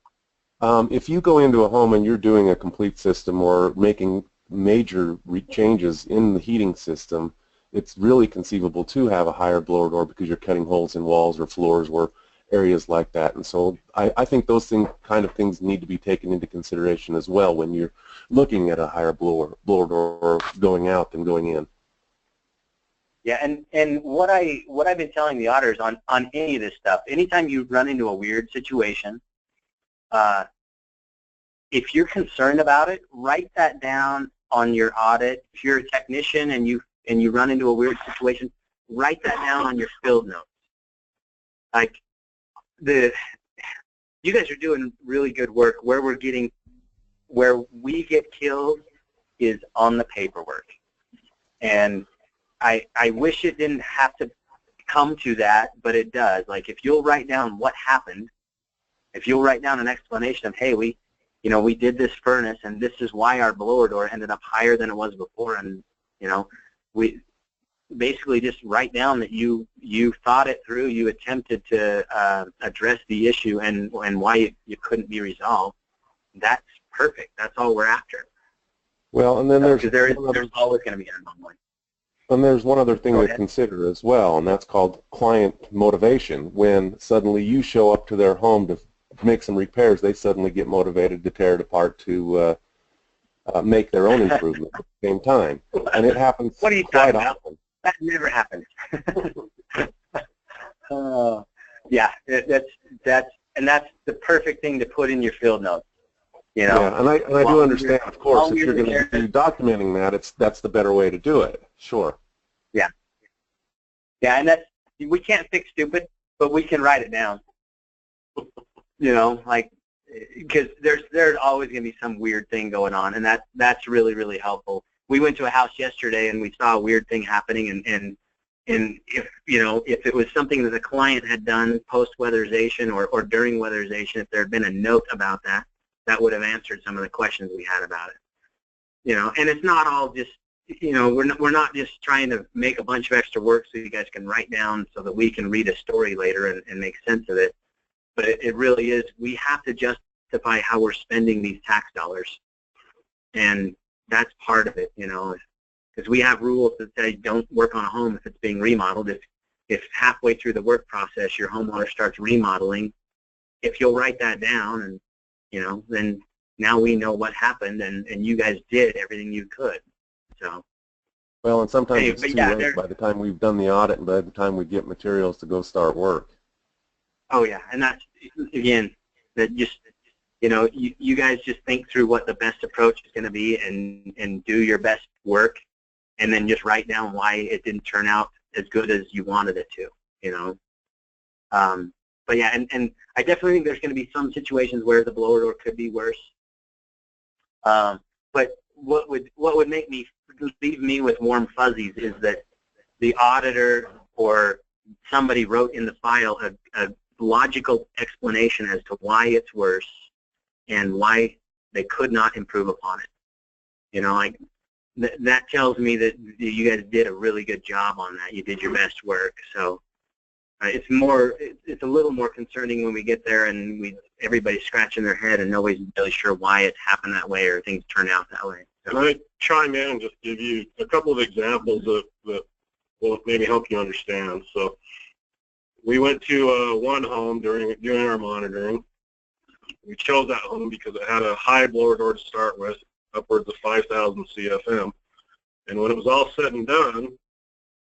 If you go into a home and you're doing a complete system or making major changes in the heating system, it's really conceivable to have a higher blower door, because you're cutting holes in walls or floors or areas like that. And so I think those kind of things need to be taken into consideration as well when you're looking at a higher blower door going out than going in. Yeah, and what I've been telling the auditors on any of this stuff, anytime you run into a weird situation, if you're concerned about it, write that down on your audit. If you're a technician and you run into a weird situation, write that down on your field notes. Like, you guys are doing really good work. Where we get killed is on the paperwork, and I wish it didn't have to come to that, but it does. Like, if you'll write down what happened, if you'll write down an explanation of, hey, we did this furnace, and this is why our blower door ended up higher than it was before, and we basically just write down that you thought it through, you attempted to address the issue, and why it couldn't be resolved. That's perfect. That's all we're after. Well, and then there's always going to be an anomaly. And there's one other thing to consider as well, and that's called client motivation. When suddenly you show up to their home to make some repairs, they suddenly get motivated to tear it apart to make their own improvement at the same time. And it happens what are you quite talking about? often. That never happens. Yeah, that's the perfect thing to put in your field notes. Yeah, and I do understand, of course, if you're going to be documenting that, that's the better way to do it. Sure. Yeah. Yeah, and we can't fix stupid, but we can write it down. Like, because there's always going to be some weird thing going on, and that's really, really helpful. We went to a house yesterday and we saw a weird thing happening, and if it was something that the client had done post weatherization or during weatherization, if there had been a note about that would have answered some of the questions we had about it. And it's not all just, we're not just trying to make a bunch of extra work so you guys can write down so that we can read a story later and make sense of it. But it really is, we have to justify how we're spending these tax dollars. And that's part of it, because we have rules that say don't work on a home if it's being remodeled. If halfway through the work process your homeowner starts remodeling, if you'll write that down, and then now we know what happened, and you guys did everything you could. So. Well, and sometimes it's too late by the time we've done the audit and by the time we get materials to go start work. Oh yeah, and that's, again, that just, you guys just think through what the best approach is going to be and do your best work, and then just write down why it didn't turn out as good as you wanted it to, But yeah, and I definitely think there's going to be some situations where the blower door could be worse. But what would leave me with warm fuzzies is that the auditor or somebody wrote in the file a logical explanation as to why it's worse, and why they could not improve upon it. You know, like that tells me that you guys did a really good job on that. You did your best work. So it's a little more concerning when we get there and everybody's scratching their head and nobody's really sure why it's happened that way or things turned out that way. So. Can I chime in and just give you a couple of examples that will maybe help you understand? So we went to one home during our monitoring. We chose that home because it had a high blower door to start with, upwards of 5,000 CFM. And when it was all said and done,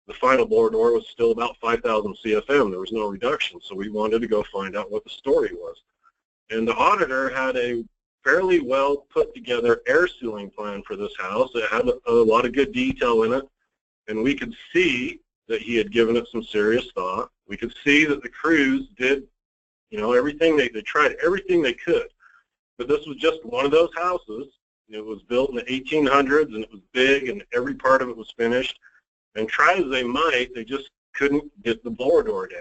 the final blower door was still about 5,000 CFM. There was no reduction. So we wanted to go find out what the story was. And the auditor had a fairly well put together air sealing plan for this house. It had a lot of good detail in it. And we could see that he had given it some serious thought. We could see that the crews did, you know, everything. They tried everything they could. But this was just one of those houses. It was built in the 1800s, and it was big, and every part of it was finished. And try as they might, they just couldn't get the blower door down.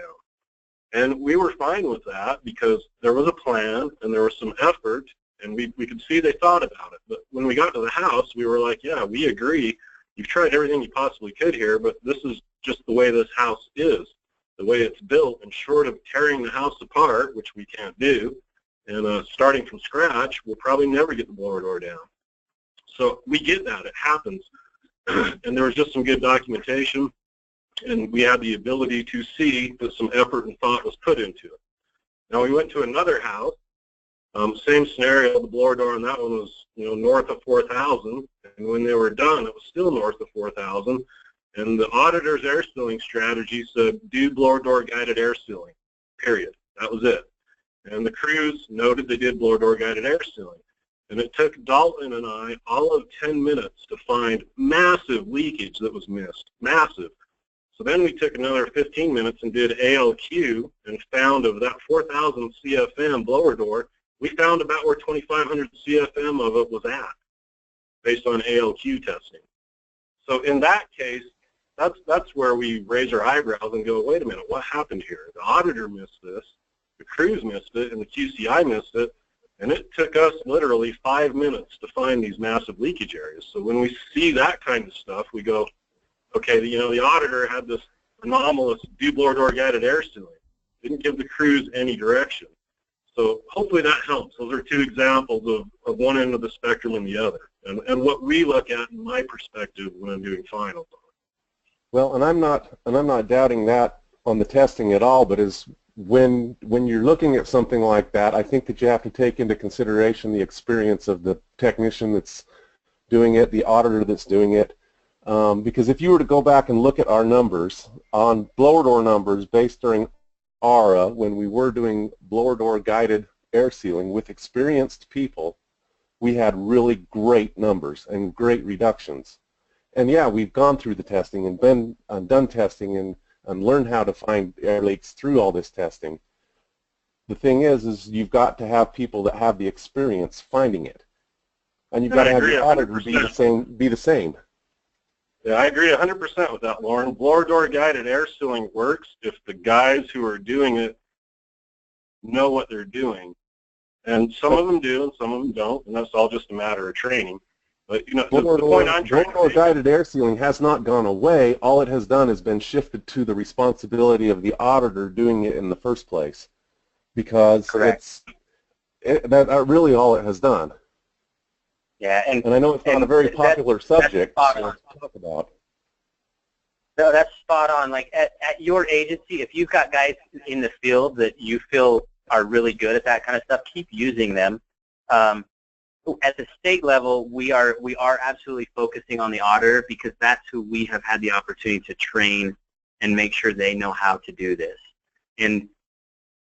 And we were fine with that because there was a plan, and there was some effort, and we could see they thought about it. But when we got to the house, we were like, yeah, we agree. You've tried everything you possibly could here, but this is just the way this house is, the way it's built. And short of tearing the house apart, which we can't do, and starting from scratch, we'll probably never get the blower door down. So we get that. It happens. And there was just some good documentation, and we had the ability to see that some effort and thought was put into it. Now we went to another house, same scenario. The blower door on that one was, you know, north of 4,000, and when they were done, it was still north of 4,000. And the auditor's air sealing strategy said, do blower door guided air sealing, period. That was it. And the crews noted they did blower door guided air sealing. And it took Dalton and I all of 10 minutes to find massive leakage that was missed, massive. So then we took another 15 minutes and did ALQ and found of that 4,000 CFM blower door, we found about where 2,500 CFM of it was at, based on ALQ testing. So in that case, that's where we raise our eyebrows and go, wait a minute, what happened here? The auditor missed this, the crews missed it, and the QCI missed it. And it took us literally 5 minutes to find these massive leakage areas. So when we see that kind of stuff, we go, okay, you know, the auditor had this anomalous do blower door guided air sealing. Didn't give the crews any direction. So hopefully that helps. Those are two examples of one end of the spectrum and the other. And what we look at in my perspective when I'm doing finals. Well, and I'm not doubting that on the testing at all, but when you're looking at something like that, I think that you have to take into consideration the experience of the technician that's doing it, the auditor that's doing it, because if you were to go back and look at our numbers on blower door numbers based during ARA, when we were doing blower door guided air sealing with experienced people, we had really great numbers and great reductions. And yeah, we've gone through the testing and done testing and learn how to find air leaks through all this testing. The thing is you've got to have people that have the experience finding it, and you've got to have your auditor be the same. Yeah, I agree 100% with that, Lauren. Blower door guided air sealing works if the guys who are doing it know what they're doing, and some of them do, and some of them don't, and that's all just a matter of training. But, you know, the point I'm trying to make... Blower door guided air sealing has not gone away. All it has done has been shifted to the responsibility of the auditor doing it in the first place, because that's really all it has done. Yeah, and I know it's not a very popular subject to talk about. No, that's spot on. Like at your agency, if you've got guys in the field that you feel are really good at that kind of stuff, keep using them. At the state level, we are absolutely focusing on the auditor because that's who we have had the opportunity to train and make sure they know how to do this. And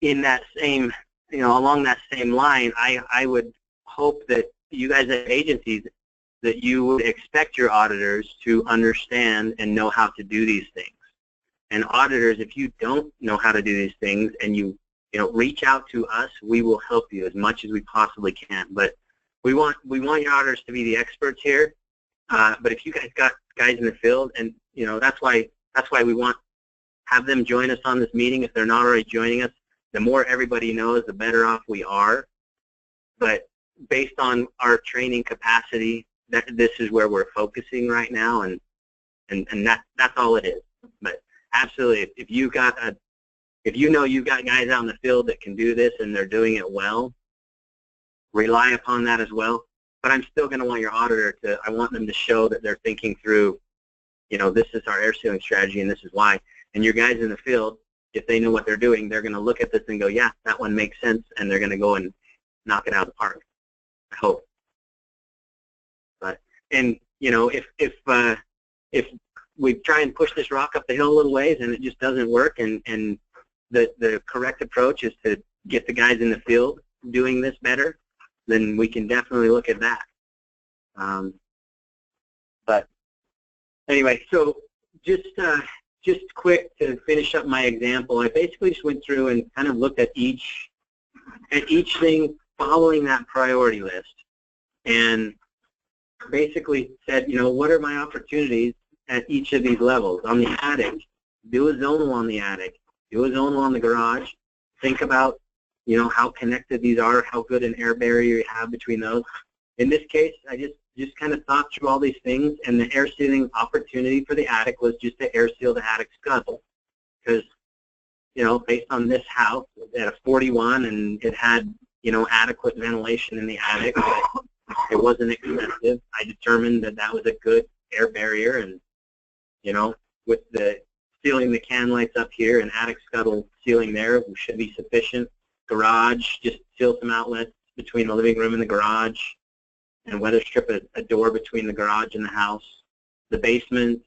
in that same, you know, along that same line, I would hope that you guys at agencies, that you would expect your auditors to understand and know how to do these things. And auditors, if you don't know how to do these things and you reach out to us, we will help you as much as we possibly can. But we want your auditors to be the experts here, but if you guys got guys in the field, and you know that's why we have them join us on this meeting if they're not already joining us. The more everybody knows, the better off we are. But based on our training capacity, this is where we're focusing right now, and that's all it is. But absolutely, if you know you've got guys out in the field that can do this and they're doing it well, rely upon that as well. But I'm still going to want your auditor I want them to show that they're thinking through, this is our air sealing strategy and this is why. And your guys in the field, if they know what they're doing, they're going to look at this and go, yeah, that one makes sense, and they're going to go and knock it out of the park. I hope. But if we try and push this rock up the hill a little ways and it just doesn't work, and the correct approach is to get the guys in the field doing this better, then we can definitely look at that. But anyway, so just quick to finish up my example, I basically just went through and kind of looked at each thing following that priority list, and basically said, what are my opportunities at each of these levels? On the attic, do a zonal on the attic, do a zonal on the garage. Think about, how connected these are, how good an air barrier you have between those. In this case, I just kind of thought through all these things, and the air sealing opportunity for the attic was just to air seal the attic scuttle, because, based on this house at a 41, and it had, adequate ventilation in the attic, but it wasn't excessive. I determined that that was a good air barrier, and, with the sealing the can lights up here and attic scuttle sealing there should be sufficient. Garage, just seal some outlets between the living room and the garage, and weather strip a door between the garage and the house. The basement,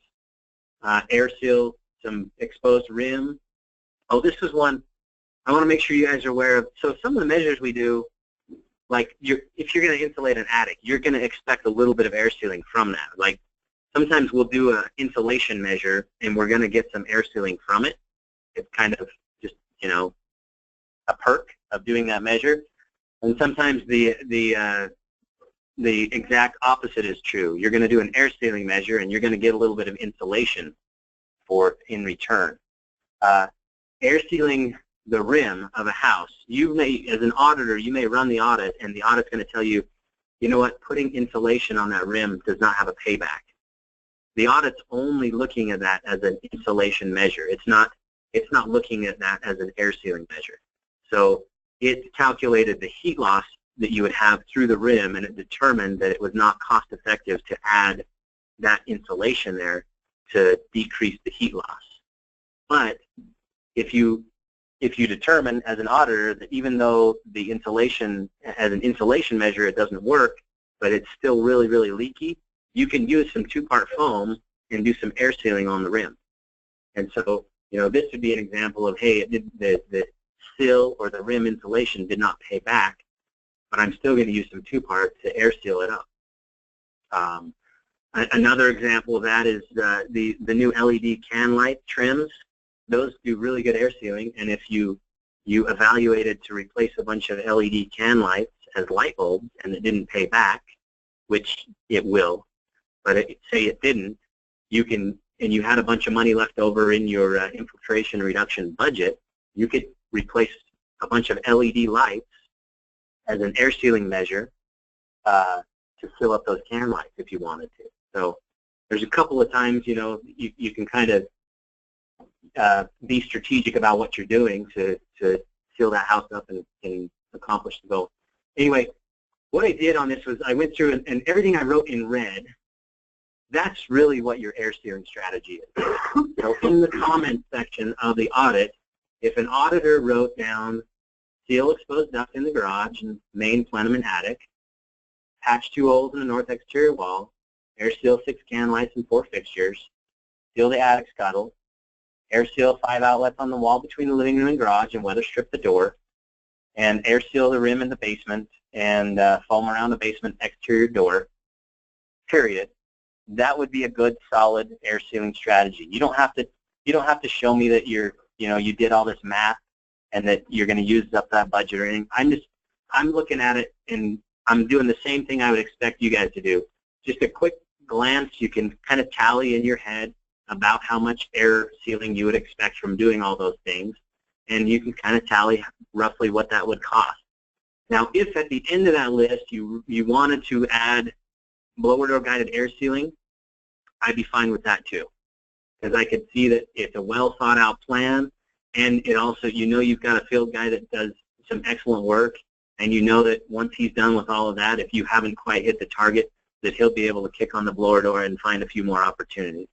air seal some exposed rim. Oh, this is one I want to make sure you guys are aware of. So some of the measures we do, like if you're going to insulate an attic, you're going to expect a little bit of air sealing from that. Like sometimes we'll do an insulation measure and we're going to get some air sealing from it. It's kind of just, a perk of doing that measure. And sometimes the exact opposite is true. You're going to do an air sealing measure and you're going to get a little bit of insulation in return. Air sealing the rim of a house, you may, as an auditor, you may run the audit and the audit's going to tell you, you know what, putting insulation on that rim does not have a payback. The audit's only looking at that as an insulation measure. It's not looking at that as an air sealing measure. So it calculated the heat loss that you would have through the rim, and it determined that it was not cost effective to add that insulation there to decrease the heat loss. But if you determine as an auditor that even though the insulation, as an insulation measure, it doesn't work, but it's still really, really leaky, you can use some two-part foam and do some air sealing on the rim. And so, this would be an example of, hey, the sill or the rim insulation did not pay back, but I'm still going to use some two-part to air seal it up. Another example of that is the new LED can light trims. Those do really good air sealing, and if you evaluated to replace a bunch of LED can lights as light bulbs and it didn't pay back, which it will, but say it didn't, and you had a bunch of money left over in your infiltration reduction budget, you could replace a bunch of LED lights as an air sealing measure to fill up those can lights if you wanted to. So there's a couple of times, you can kind of be strategic about what you're doing to seal that house up and accomplish the goal. Anyway, what I did on this was I went through and everything I wrote in red, that's really what your air sealing strategy is. So in the comments section of the audit, if an auditor wrote down seal exposed duct in the garage and main plenum and attic, patch 2 holes in the north exterior wall, air seal 6 can lights and 4 fixtures, seal the attic scuttle, air seal 5 outlets on the wall between the living room and garage and weather strip the door, and air seal the rim in the basement and foam around the basement exterior door, period. That would be a good, solid air sealing strategy. You don't have to show me that you did all this math and that you're going to use up that budget or anything. I'm looking at it and I'm doing the same thing I would expect you guys to do. Just a quick glance, you can kind of tally in your head about how much air sealing you would expect from doing all those things, and you can kind of tally roughly what that would cost. Now, if at the end of that list you wanted to add blower door guided air sealing, I'd be fine with that too, because I could see that it's a well thought out plan, and it also, you know, you've got a field guy that does some excellent work, and you know that once he's done with all of that, if you haven't quite hit the target, that he'll be able to kick on the blower door and find a few more opportunities.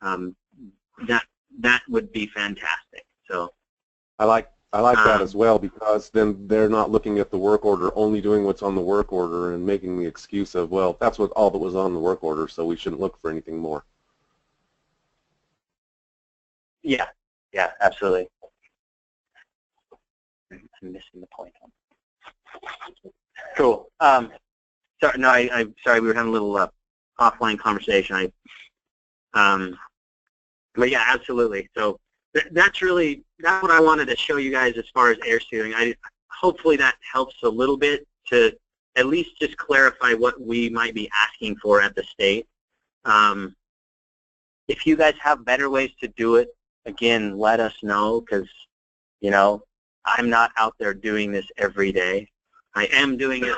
That would be fantastic. So I like that as well, because then they're not looking at the work order, only doing what's on the work order and making the excuse of, well, that's what all that was on the work order, so we shouldn't look for anything more. Yeah, absolutely. I'm missing the point. Cool. Sorry, no, I'm sorry, we were having a little offline conversation. But yeah, absolutely. So that's what I wanted to show you guys as far as air sealing. Hopefully that helps a little bit to at least just clarify what we might be asking for at the state. If you guys have better ways to do it, again, let us know, because, you know, I'm not out there doing this every day. I am doing it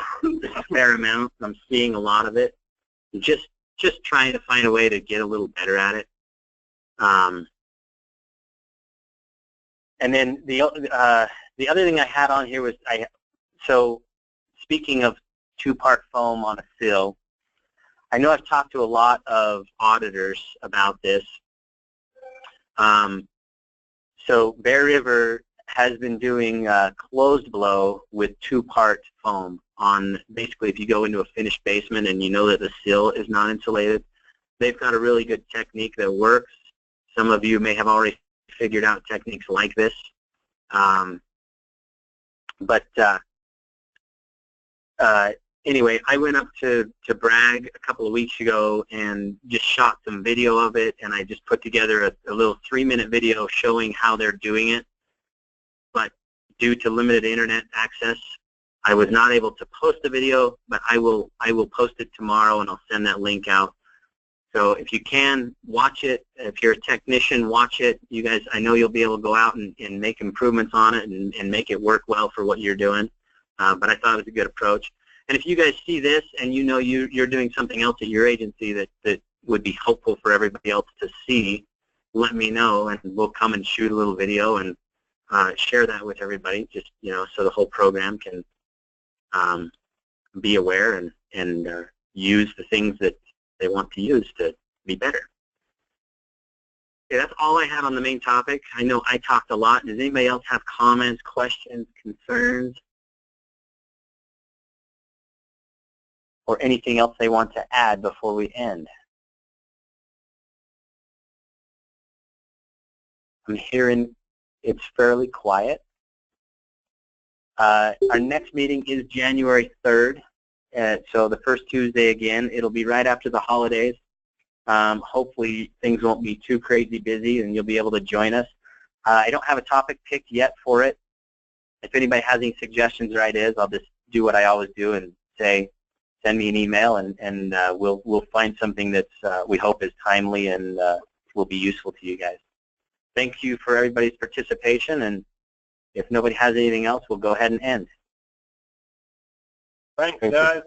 a fair amount. I'm seeing a lot of it. Just trying to find a way to get a little better at it. And then the other thing I had on here was, so speaking of two-part foam on a sill, I know I've talked to a lot of auditors about this. So Bear River has been doing closed blow with two-part foam on, basically, if you go into a finished basement and you know that the sill is not insulated, they've got a really good technique that works. Some of you may have already figured out techniques like this. Anyway, I went up to Bragg a couple of weeks ago and just shot some video of it, and I just put together a little 3-minute video showing how they're doing it. But due to limited internet access, I was not able to post the video, but I will post it tomorrow, and I'll send that link out. So if you can, watch it. If you're a technician, watch it. You guys, I know you'll be able to go out and make improvements on it and make it work well for what you're doing. But I thought it was a good approach. And if you guys see this and you know you're doing something else at your agency that would be helpful for everybody else to see, let me know, and we'll come and shoot a little video and share that with everybody, just, you know, so the whole program can be aware and use the things that they want to use to be better. Okay, that's all I had on the main topic. I know I talked a lot. Does anybody else have comments, questions, concerns, or anything else they want to add before we end? I'm hearing it's fairly quiet. Our next meeting is January 3rd. So the first Tuesday again. It'll be right after the holidays. Hopefully things won't be too crazy busy and you'll be able to join us. I don't have a topic picked yet for it. If anybody has any suggestions or ideas, I'll just do what I always do and say, send me an email, and we'll find something that's we hope is timely and will be useful to you guys. Thank you for everybody's participation, and if nobody has anything else, we'll go ahead and end. Thanks, guys.